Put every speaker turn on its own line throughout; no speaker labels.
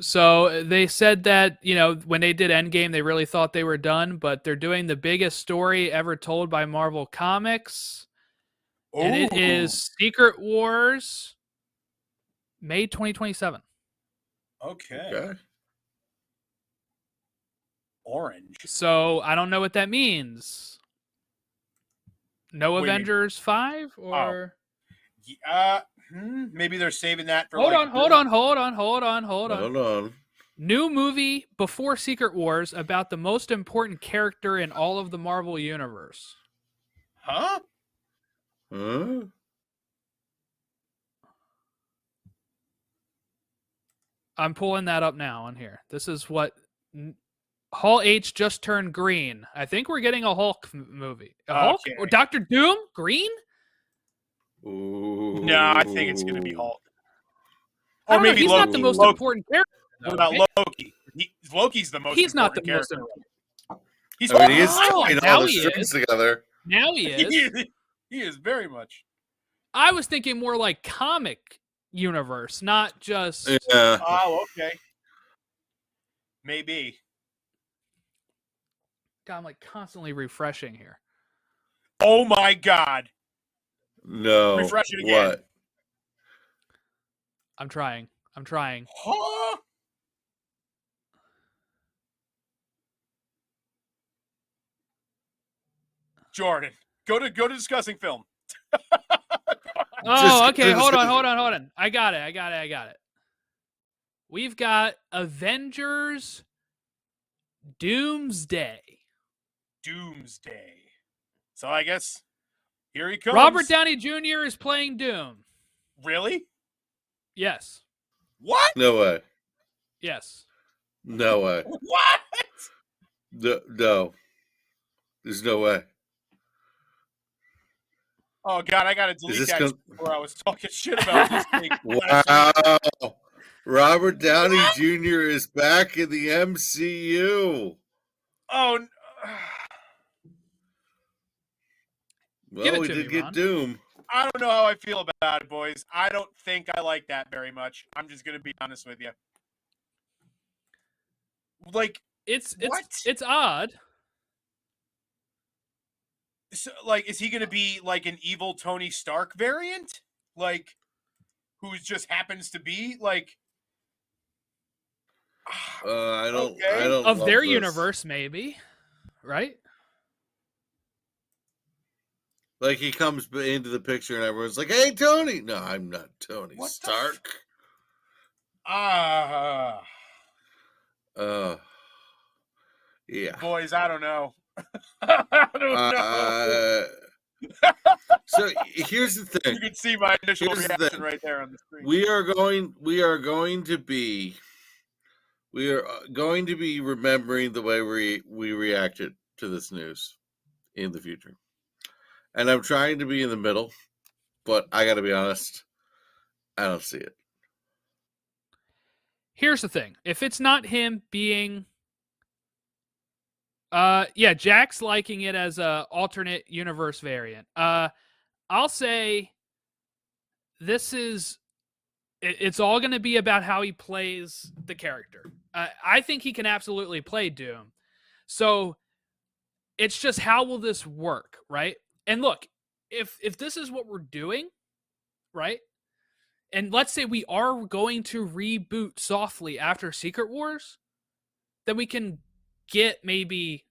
So they said that, when they did Endgame, they really thought they were done, but they're doing the biggest story ever told by Marvel Comics. And it is Secret Wars, May 2027.
Okay. Orange.
So I don't know what that means. No Avengers 5 or
maybe they're saving that for
Hold on.
on.
New movie before Secret Wars about the most important character in all of the Marvel universe.
Huh?
I'm pulling that up now on here. This is what Hall H just turned green. I think we're getting a Hulk movie. Hulk? Or Dr. Doom? Green?
Ooh. No, I think it's going to be Hulk.
Or maybe he's Loki. Not the most important character.
What about Loki? Loki's the most
he's
important
not the
character.
He's
he is tying all the strings together.
Now he is.
He is very much.
I was thinking more like comic universe, not just...
Yeah.
Oh, okay. Maybe.
God, I'm like constantly refreshing here.
Oh my God.
No.
Refresh it again.
What?
I'm trying.
Huh? Jordan, go to discussing film.
Oh, okay. Hold on. I got it. We've got Avengers Doomsday.
So I guess here he comes.
Robert Downey Jr. is playing Doom.
Really?
Yes.
What?
No way.
Yes.
No way.
What?
No. There's no way.
Oh, God, I got to delete that before I was talking shit about this thing.
Wow. Robert Downey Jr. is back in the MCU.
Oh, no.
Well, we did get Doom.
I don't know how I feel about it, boys. I don't think I like that very much. I'm just going to be honest with you. Like,
it's odd.
So, like, is he going to be like an evil Tony Stark variant? Like, who just happens to be like?
I don't.
Okay.
I don't.
Of their
this.
universe, maybe. Right.
Like he comes into the picture and everyone's like, "Hey, Tony!" No, I'm not Tony Stark. Yeah.
Boys, I don't know. I don't know.
So here's the thing.
You can see my initial reaction right there on the screen.
We are going to be remembering the way we reacted to this news in the future. And I'm trying to be in the middle, but I got to be honest, I don't see it.
Here's the thing. If it's not him being... Jack's liking it as a alternate universe variant. I'll say it's all going to be about how he plays the character. I think he can absolutely play Doom. So it's just how will this work, right? And look, if this is what we're doing, right? And let's say we are going to reboot softly after Secret Wars, then we can get maybe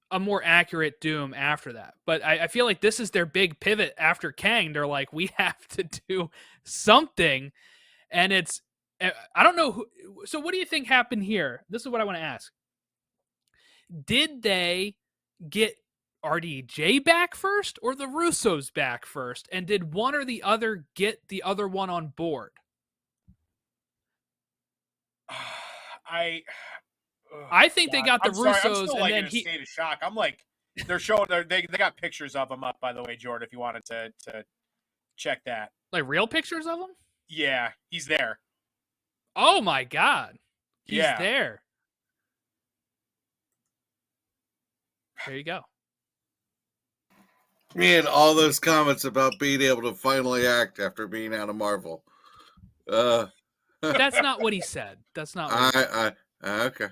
a more accurate Doom after that. But I feel like this is their big pivot after Kang. They're like, we have to do something. And I don't know. So what do you think happened here? This is what I want to ask. Did they get RDJ back first or the Russos back first? And did one or the other get the other one on board? I think they got the Russos,
I'm still,
and then
in a state of shock. I'm like, they're showing they got pictures of him up, by the way, Jordan. If you wanted to check that,
like real pictures of him.
Yeah, he's there.
Oh my God, he's there. There you go.
Man, all those comments about being able to finally act after being out of Marvel.
That's not what he said. That's not what he said.
Okay.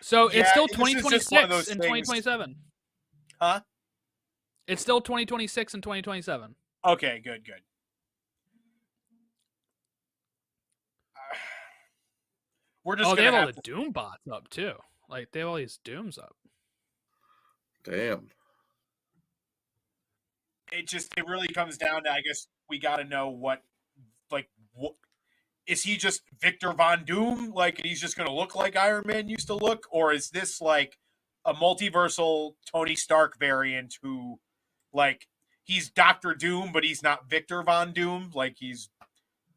So it's
Yeah,
still
this is just one of
2026
those
and
things.
2027.
Huh?
It's still 2026 and 2027.
Okay, good. We're just
Oh, they
gonna
have all
have
the Doom bots up too. Like they have all these Dooms up.
Damn.
it really comes down to, I guess we got to know what is he just Victor Von Doom, like, and he's just going to look like Iron Man used to look, or is this like a multiversal Tony Stark variant who, like, he's Doctor Doom, but he's not Victor Von Doom, like he's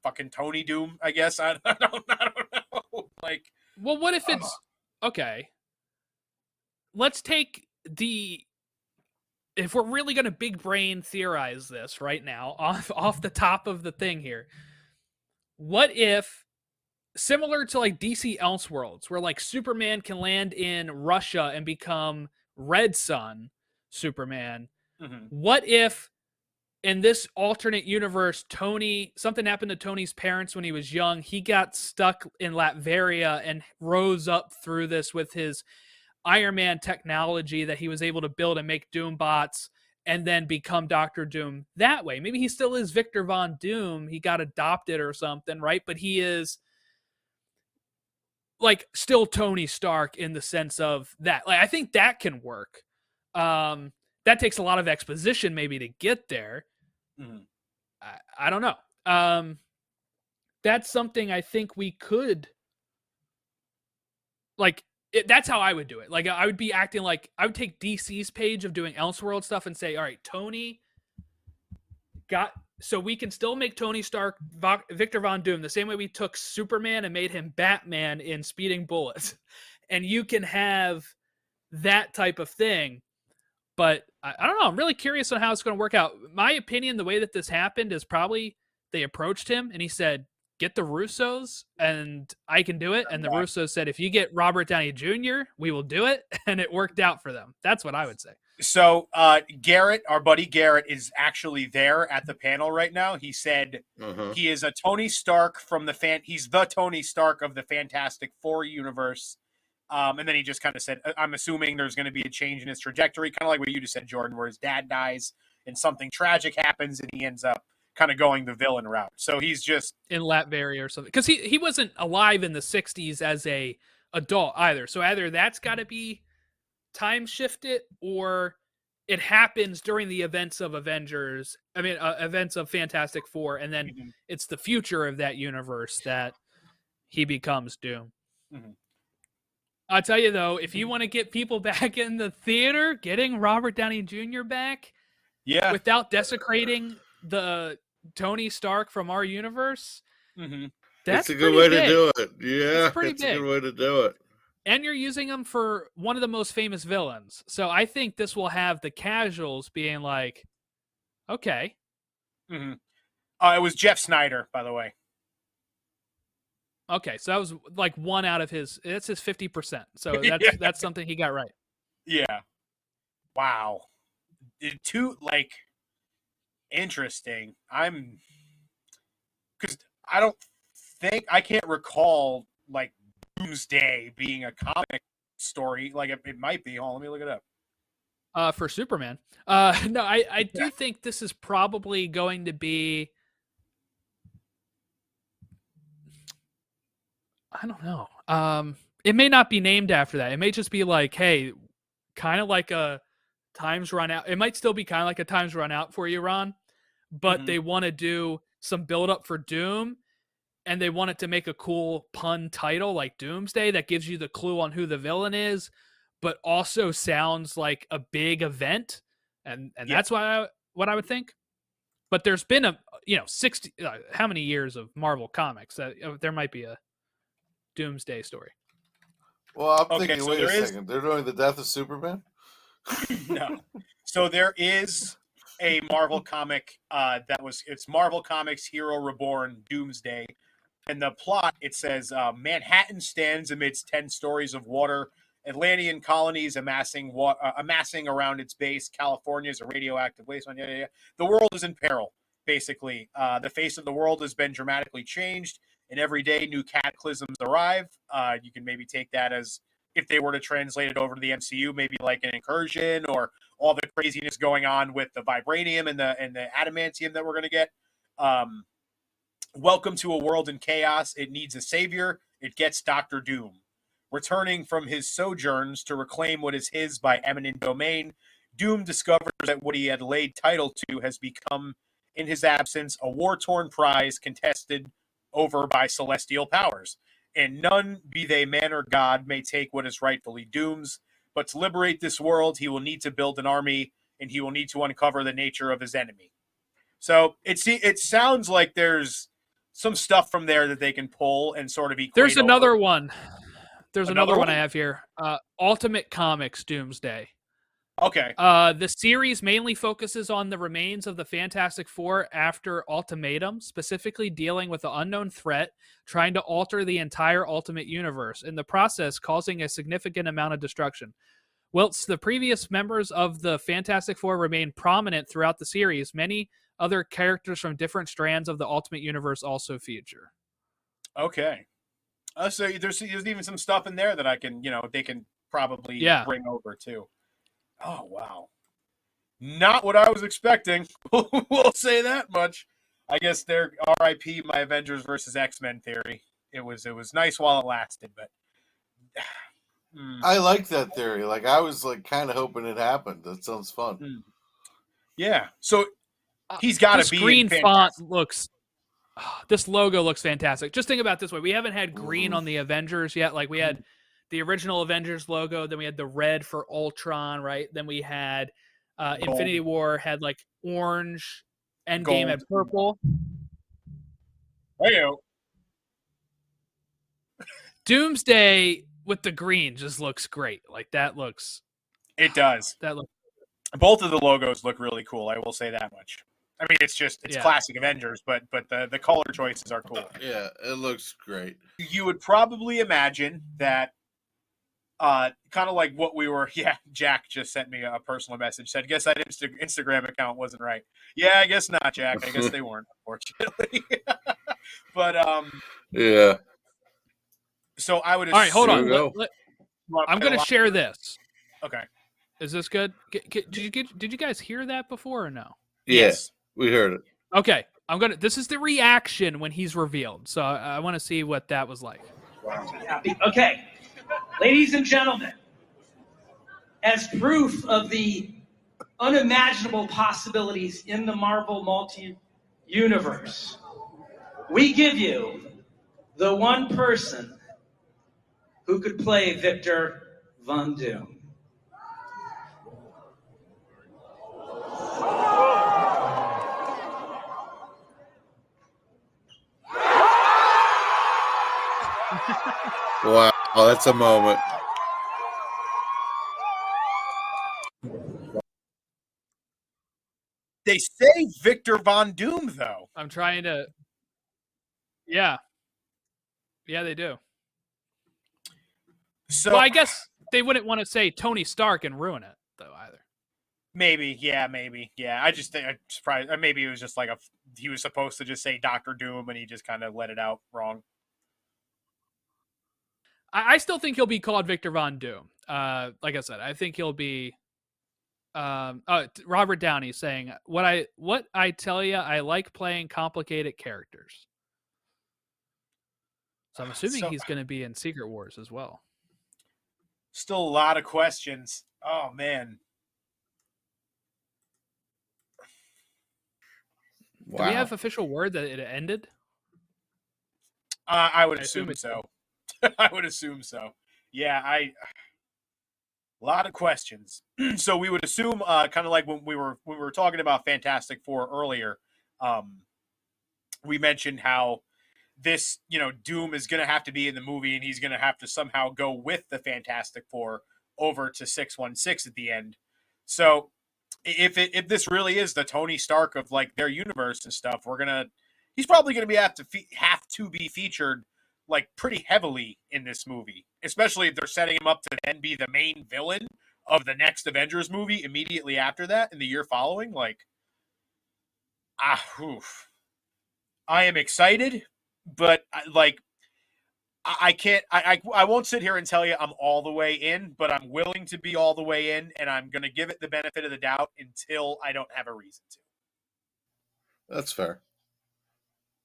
fucking Tony Doom, I guess. I don't know. Like,
well, what if it's okay? Let's take if we're really going to big brain theorize this right now off the top of the thing here. What if, similar to like DC Elseworlds, where like Superman can land in Russia and become Red Sun Superman?
mm-hmm.
What if in this alternate universe, something happened to Tony's parents when he was young. He got stuck in Latveria and rose up through this with his Iron Man technology that he was able to build and make Doom bots and then become Doctor Doom that way. Maybe he still is Victor Von Doom. He got adopted or something, right? But he is like still Tony Stark in the sense of that. Like, I think that can work. That takes a lot of exposition maybe to get there.
Mm-hmm.
I don't know. That's something I think we could, like, that's how I would do it. Like, I would be acting like I would take DC's page of doing Elseworld stuff and say, all right, Tony so we can still make Tony Stark Victor Von Doom the same way we took Superman and made him Batman in Speeding Bullets. And you can have that type of thing. But I don't know. I'm really curious on how it's going to work out. My opinion, the way that this happened is probably they approached him and he said, get the Russos and I can do it. And the Russos said, if you get Robert Downey Jr., we will do it. And it worked out for them. That's what I would say.
So Garrett, our buddy Garrett, is actually there at the panel right now. He said he is a Tony Stark from he's the Tony Stark of the Fantastic Four universe. And then he just kind of said, I'm assuming there's going to be a change in his trajectory, kind of like what you just said, Jordan, where his dad dies and something tragic happens and he ends up kind of going the villain route. So he's just
in Latveria or something. Because he wasn't alive in the 60s as a adult either. So either that's got to be time shifted or it happens during the events of events of Fantastic Four. And then it's the future of that universe that he becomes Doom.
Mm-hmm.
I'll tell you, though, if you want to get people back in the theater, getting Robert Downey Jr. back without desecrating the Tony Stark from our universe, that's
a good way
big.
to do it. Yeah,
it's
a good way to do it.
And you're using him for one of the most famous villains. So I think this will have the casuals being like, okay.
Mm-hmm. It was Jeff Snyder, by the way.
Okay, so that was like one out of that's his 50%. So that's something he got right.
Yeah. Wow. Interesting. Because I can't recall like Doomsday being a comic story. Like it might be. Hold on, let me look it up.
For Superman. No, I do think this is probably going to be, I don't know. It may not be named after that. It may just be like, hey, kind of like a time's run out. It might still be kind of like a time's run out for you, Ron, but they want to do some build up for Doom and they want it to make a cool pun title like Doomsday that gives you the clue on who the villain is, but also sounds like a big event. And that's what I would think. But there's been 60, how many years of Marvel comics that there might be a Doomsday story.
Well, I'm thinking, wait a second. They're doing the death of Superman?
No. So there is a Marvel comic it's Marvel Comics Hero Reborn Doomsday. And the plot, it says, Manhattan stands amidst 10 stories of water Atlantean colonies amassing around its base. California is a radioactive wasteland. Yeah. The world is in peril, basically. The face of the world has been dramatically changed, and every day new cataclysms arrive. You can maybe take that as, if they were to translate it over to the MCU, maybe like an incursion, or all the craziness going on with the vibranium and the adamantium that we're going to get. Welcome to a world in chaos. It needs a savior. It gets Dr. Doom. Returning from his sojourns to reclaim what is his by eminent domain, Doom discovers that what he had laid title to has become, in his absence, a war-torn prize contested over by celestial powers. And none, be they man or god, may take what is rightfully Doom's. But to liberate this world, he will need to build an army, and he will need to uncover the nature of his enemy. So it sounds like there's some stuff from there that they can pull and sort of equate.
There's another
over.
one. There's another one I have here. Ultimate Comics Doomsday.
Okay.
The series mainly focuses on the remains of the Fantastic Four after Ultimatum, specifically dealing with the unknown threat, trying to alter the entire Ultimate Universe, in the process causing a significant amount of destruction. Whilst the previous members of the Fantastic Four remain prominent throughout the series, many other characters from different strands of the Ultimate Universe also feature.
Okay. So there's even some stuff in there that they can probably bring over too. Oh, wow. Not what I was expecting. We'll say that much. I guess they're RIP my Avengers versus X-Men theory. It was nice while it lasted, but
I like that theory. Like, I was like kind of hoping it happened. That sounds fun.
Yeah. So he's got to be
green font looks. This logo looks fantastic. Just think about it this way: we haven't had green on the Avengers yet. Like, we had the original Avengers logo, then we had the red for Ultron, right? Then we had Infinity War had like orange, Endgame had purple.
Hey-o.
Doomsday with the green just looks great. Like, that looks.
It does.
That looks.
Both of the logos look really cool. I will say that much. I mean, it's classic Avengers, but the color choices are cool.
Yeah, it looks great.
You would probably imagine that, kind of like what we were. Yeah, Jack just sent me a personal message. Said, "Guess that Instagram account wasn't right." Yeah, I guess not, Jack. I guess they weren't, unfortunately. But
yeah.
So I would.
All right, hold on.
Go.
I'm going to share this.
Okay.
Is this good? Did you guys hear that before or no?
Yes, we heard it.
Okay, this is the reaction when he's revealed. So I want to see what that was like.
Okay, ladies and gentlemen, as proof of the unimaginable possibilities in the Marvel multi-universe, we give you the one person who could play Victor Von Doom.
Wow, that's a moment.
They say Victor Von Doom, though.
I'm trying to. Yeah, they do.
So
well, I guess they wouldn't want to say Tony Stark and ruin it, though, either.
Maybe. I just think I'm surprised. Maybe it was just like he was supposed to just say Dr. Doom, and he just kind of let it out wrong.
I still think he'll be called Victor Von Doom. Like I said, I think he'll be. Robert Downey saying, "What I tell you, I like playing complicated characters." So I'm assuming he's going to be in Secret Wars as well.
Still a lot of questions. Oh man.
Wow. Do we have official word that it ended?
I would assume so. I would assume so. Yeah, a lot of questions. So we would assume, kind of like when we were talking about Fantastic Four earlier, we mentioned how this, Doom is going to have to be in the movie, and he's going to have to somehow go with the Fantastic Four over to 616 at the end. So if this really is the Tony Stark of like their universe and stuff, he's probably going to have to be featured like pretty heavily in this movie, especially if they're setting him up to then be the main villain of the next Avengers movie immediately after that in the year following. Like, oof. I am excited, but like, I can't. I won't sit here and tell you I'm all the way in, but I'm willing to be all the way in, and I'm going to give it the benefit of the doubt until I don't have a reason to.
That's fair.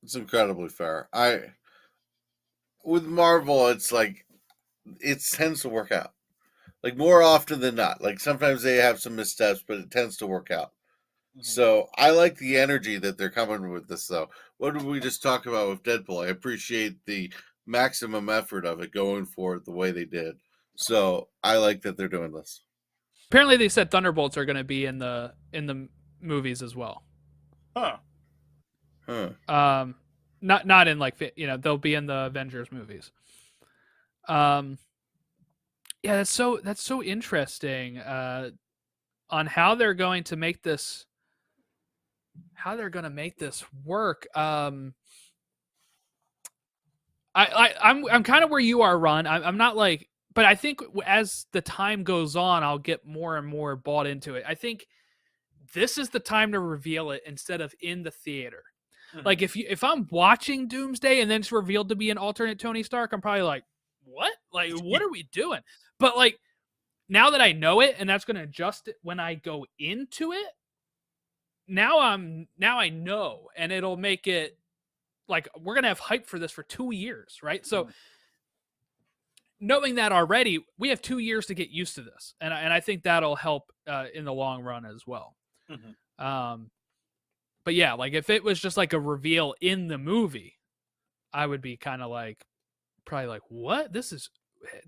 It's incredibly fair. With Marvel, it's like it tends to work out. Like more often than not. Like sometimes they have some missteps, but it tends to work out. Mm-hmm. So I like the energy that they're coming with this, though. What did we just talk about with Deadpool? I appreciate the maximum effort of it going for it the way they did. So I like that they're doing this.
Apparently, they said Thunderbolts are going to be in the movies as well.
Huh.
Not in like, you know, they'll be in the Avengers movies. Yeah, that's so interesting on how they're going to make this work. I'm kind of where you are, Ron. I'm not like, but I think as the time goes on, I'll get more and more bought into it. I think this is the time to reveal it instead of in the theater. Mm-hmm. Like if I'm watching Doomsday and then it's revealed to be an alternate Tony Stark, I'm probably like, what? Like, what are we doing? But like, now that I know it and that's going to adjust it when I go into it, now I know, and it'll make it like we're going to have hype for this for 2 years, right? So knowing that already, we have 2 years to get used to this. And I think that'll help in the long run as well. Mm-hmm. But yeah, like if it was just like a reveal in the movie, I would be kind of like, probably like, what?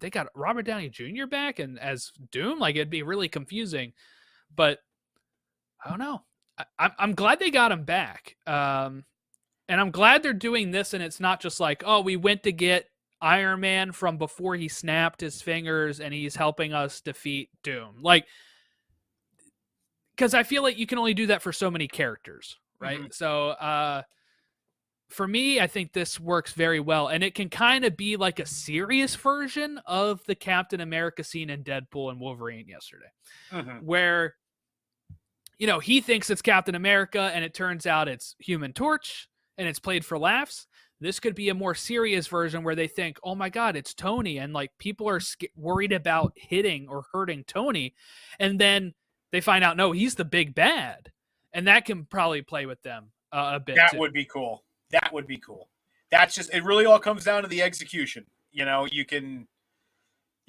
They got Robert Downey Jr. back and as Doom? Like it'd be really confusing. But I don't know. I'm glad they got him back. And I'm glad they're doing this and it's not just like, oh, we went to get Iron Man from before he snapped his fingers and he's helping us defeat Doom. Like, because I feel like you can only do that for so many characters, right? Mm-hmm. So for me, I think this works very well. And it can kind of be like a serious version of the Captain America scene in Deadpool and Wolverine yesterday, where, you know, he thinks it's Captain America and it turns out it's Human Torch and it's played for laughs. This could be a more serious version where they think, oh my God, it's Tony. And like people are worried about hitting or hurting Tony. And then they find out, no, he's the big bad. And that can probably play with them a bit.
That would be cool. That would be cool. That's just, it really all comes down to the execution. You know, you can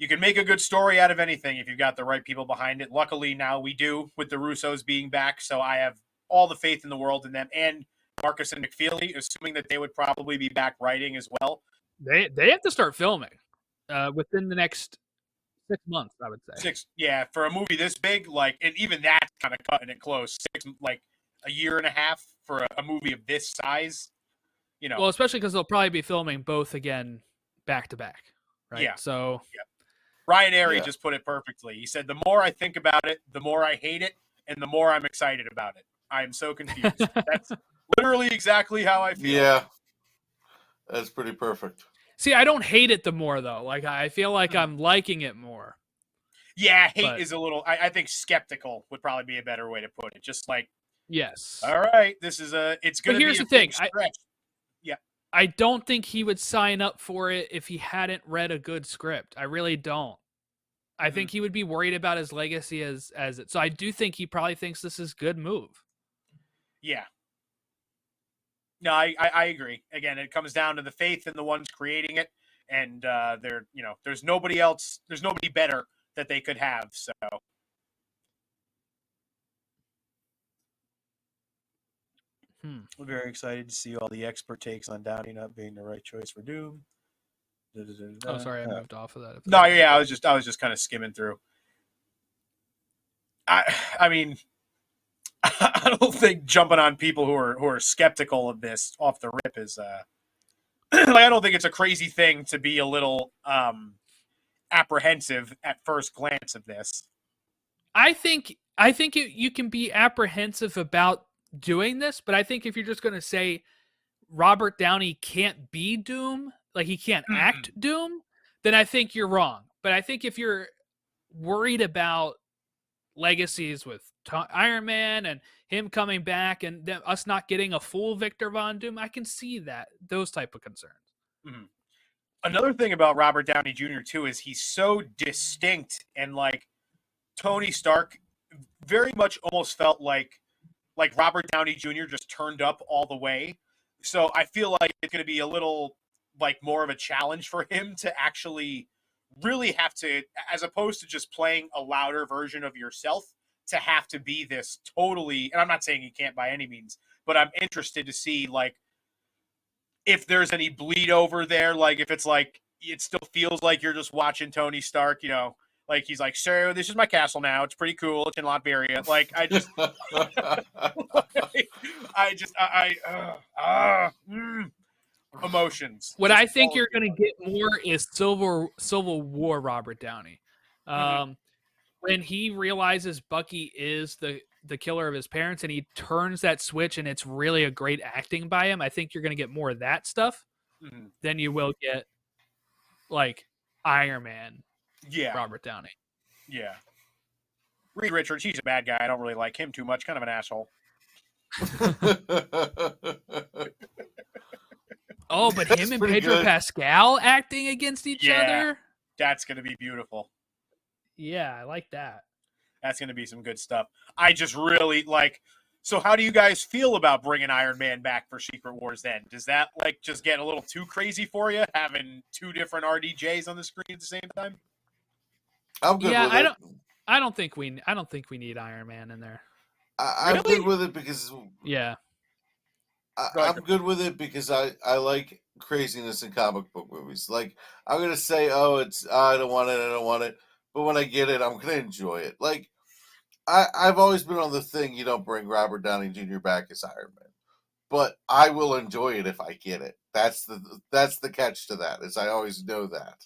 make a good story out of anything if you've got the right people behind it. Luckily now we do with the Russos being back. So I have all the faith in the world in them and Marcus and McFeely, assuming that they would probably be back writing as well.
They have to start filming within the next 6 months, I would say.
For a movie this big, like, and even that's kind of cutting it close. Like a year and a half for a movie of this size, you know.
Well, especially because they'll probably be filming both again back to back, right?
Yeah.
So
Ryan Airy just put it perfectly. He said, "The more I think about it, the more I hate it, and the more I'm excited about it. I am so confused." That's literally exactly how I feel.
Yeah, that's pretty perfect.
See, I don't hate it the more, though. Like, I feel like I'm liking it more.
Yeah, hate is a little... I think skeptical would probably be a better way to put it. Just like...
Yes.
All right, this is a... It's going to be
here's the thing.
I
don't think he would sign up for it if he hadn't read a good script. I really don't. I think he would be worried about his legacy as it. So I do think he probably thinks this is a good move.
Yeah. No, I agree. Again, it comes down to the faith in the ones creating it, and there's nobody else, there's nobody better that they could have. So, we're very excited to see all the expert takes on Downey not being the right choice for Doom.
Oh, sorry, I moved off of that.
No, yeah, I was just kind of skimming through. I mean, I don't think jumping on people who are skeptical of this off the rip is like, I don't think it's a crazy thing to be a little apprehensive at first glance of this.
I think you can be apprehensive about doing this, but I think if you're just going to say Robert Downey can't be Doom, like he can't act Doom, then I think you're wrong. But I think if you're worried about legacies with Iron Man and him coming back and us not getting a full Victor Von Doom, I can see those type of concerns.
Mm-hmm. Another thing about Robert Downey Jr. too is he's so distinct, and like Tony Stark very much almost felt like Robert Downey Jr. just turned up all the way. So I feel like it's going to be a little like more of a challenge for him to actually really have to, as opposed to just playing a louder version of yourself, to have to be this totally, and I'm not saying he can't by any means, but I'm interested to see like if there's any bleed over there, like if it's like it still feels like you're just watching Tony Stark, you know, like he's like, so this is my castle now. It's pretty cool. It's in Latveria. Like I just, emotions.
What I think you're going to get more is Civil War Robert Downey. When he realizes Bucky is the killer of his parents and he turns that switch and it's really a great acting by him, I think you're going to get more of that stuff than you will get like Iron Man.
Yeah.
Robert Downey.
Yeah. Reed Richards, he's a bad guy. I don't really like him too much. Kind of an asshole.
Oh, but him and Pedro Pascal acting against each other?
That's going to be beautiful.
Yeah, I like that.
That's going to be some good stuff. I just really like... So how do you guys feel about bringing Iron Man back for Secret Wars then? Does that like just get a little too crazy for you, having two different RDJs on the screen at the same time?
I'm good with it.
I don't think we need Iron Man in there.
I'm good with it because...
Yeah.
I'm good with it because I like craziness in comic book movies. Like, I'm going to say, I don't want it. But when I get it, I'm going to enjoy it. Like, I've always been on the thing, you don't bring Robert Downey Jr. back as Iron Man. But I will enjoy it if I get it. That's the catch to that, is I always know that.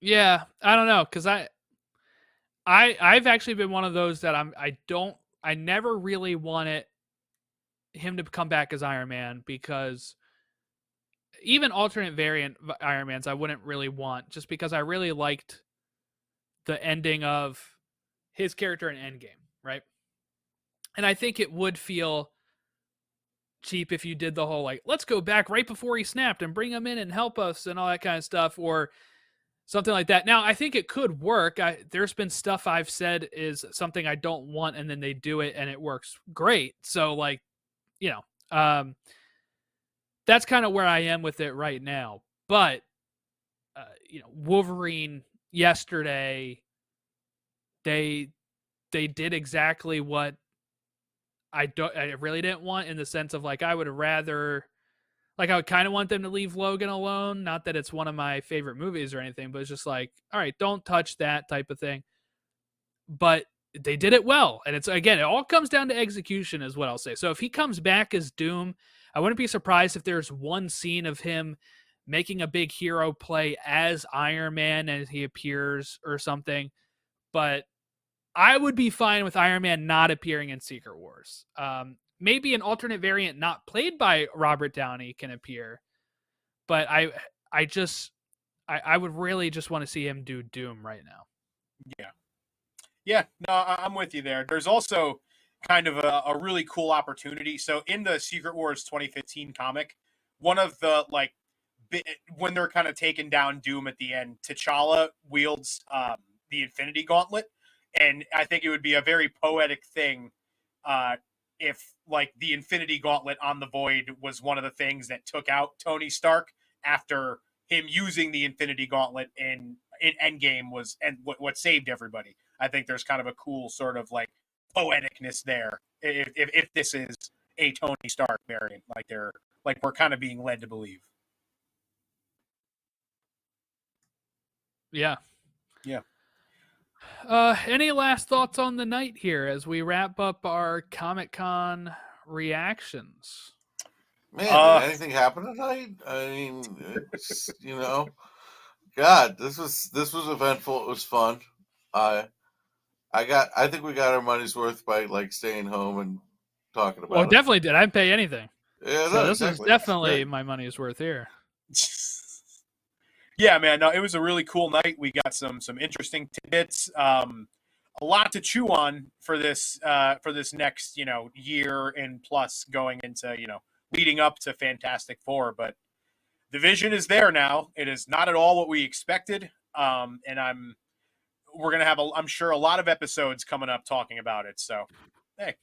Yeah, I don't know, because I've actually been one of those that I never really wanted him to come back as Iron Man, because even alternate variant Iron Mans I wouldn't really want, just because I really liked the ending of his character in Endgame, right? And I think it would feel cheap if you did the whole like, let's go back right before he snapped and bring him in and help us and all that kind of stuff, or something like that. Now, I think it could work. There's been stuff I've said is something I don't want, and then they do it, and it works great. So, like, you know, that's kind of where I am with it right now. But, you know, Wolverine yesterday, they did exactly what I really didn't want, in the sense of like, I would rather... Like, I would kind of want them to leave Logan alone. Not that it's one of my favorite movies or anything, but it's just like, all right, don't touch that type of thing. But they did it well. And it's, again, it all comes down to execution is what I'll say. So if he comes back as Doom, I wouldn't be surprised if there's one scene of him making a big hero play as Iron Man as he appears or something. But I would be fine with Iron Man not appearing in Secret Wars. Maybe an alternate variant not played by Robert Downey can appear, but I would really just want to see him do Doom right now.
Yeah, no, I'm with you there. There's also kind of a really cool opportunity. So in the Secret Wars 2015 comic, one of the like when they're kind of taking down Doom at the end, T'Challa wields the Infinity Gauntlet, and I think it would be a very poetic thing if like the Infinity Gauntlet on the Void was one of the things that took out Tony Stark after him using the Infinity Gauntlet in Endgame was, and what saved everybody. I think there's kind of a cool sort of like poeticness there if this is a Tony Stark variant, like we're kind of being led to believe.
Yeah. Any last thoughts on the night here as we wrap up our Comic-Con reactions?
Man, did anything happen tonight? I mean, it's, you know, God, this was eventful. It was fun. I think we got our money's worth by like staying home and talking about it.
Well, definitely did. I didn't pay anything.
Yeah,
So
no,
this is
exactly.
definitely my money's worth here.
Yeah, man. No, it was a really cool night. We got some interesting tidbits. A lot to chew on for this next year and plus going into leading up to Fantastic Four. But the vision is there now. It is not at all what we expected. And we're gonna have I'm sure a lot of episodes coming up talking about it. So hey,